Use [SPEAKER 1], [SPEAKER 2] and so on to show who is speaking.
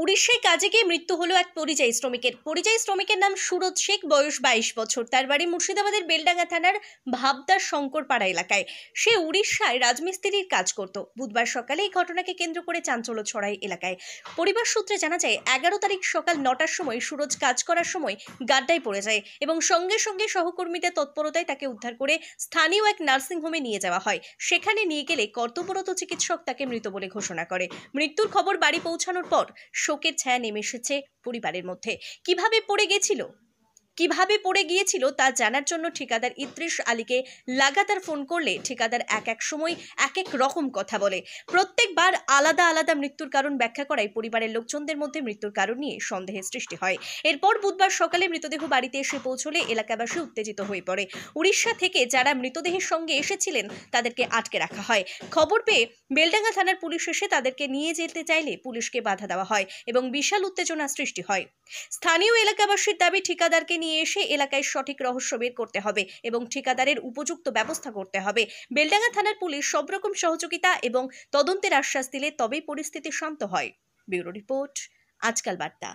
[SPEAKER 1] উড়িষ্যায় কাজে গিয়ে মৃত্যু হলো এক পরিযায়ী শ্রমিকের নাম সুরজ শেখ, বয়স 22 বছর। তার বাড়ি মুর্শিদাবাদের বেলডাঙ্গা থানার ভাবদা শঙ্করপাড়া এলাকায়। সে উড়িষ্যায় রাজমিস্ত্রির কাজ করত। বুধবার সকালে এই ঘটনাকে কেন্দ্র করে চাঞ্চল্য ছড়ায় এলাকায়। পরিবার সূত্রে জানা যায়, 11 তারিখ সকাল 9টার সময় সুরজ কাজ করার সময় গাড্ডায় পড়ে যায় এবং সঙ্গে সঙ্গে সহকর্মীদের তৎপরতায় তাকে উদ্ধার করে স্থানীয় এক নার্সিংহোমে নিয়ে যাওয়া হয়। সেখানে নিয়ে গেলে কর্তব্যরত চিকিৎসক তাকে মৃত বলে ঘোষণা করে। মৃত্যুর খবর বাড়ি পৌঁছানোর পর শোকের ছায়া নেমে এসেছে পরিবারের মধ্যে। কিভাবে পড়ে গিয়েছিল তা জানার জন্য ঠিকাদার ইদ্রিস আলীকে লাগাতার ফোন করলে ঠিকাদার এক সময় এক রকম কথা বলে। প্রত্যেকবার আলাদা আলাদা মৃত্যুর কারণ ব্যাখ্যা করায় পরিবারের লোকজনদের মধ্যে মৃত্যুর কারণ নিয়ে সন্দেহের সৃষ্টি হয়। এরপর বুধবার সকালে মৃতদেহ বাড়িতে এসে পৌঁছলে এলাকাবাসী উত্তেজিত হয়ে পড়ে। উড়িষ্যা থেকে যারা মৃতদেহের সঙ্গে এসেছিলেন তাদেরকে আটকে রাখা হয়। খবর পেয়ে বেলডাঙ্গা থানার পুলিশ এসে তাদেরকে নিয়ে যেতে চাইলে পুলিশকে বাধা দেওয়া হয় এবং বিশাল উত্তেজনা সৃষ্টি হয়। স্থানীয় এলাকাবাসীর দাবি, ঠিকাদারকে নিয়ে এসে এলাকায় সঠিক রহস্য বের করতে হবে এবং ঠিকাদারের উপযুক্ত ব্যবস্থা করতে হবে। বেলডাঙ্গা থানার পুলিশ সব রকম সহযোগিতা এবং তদন্তের আশ্বাস দিলে তবেই পরিস্থিতি শান্ত হয়। ব্যুরো রিপোর্ট, আজকাল বার্তা।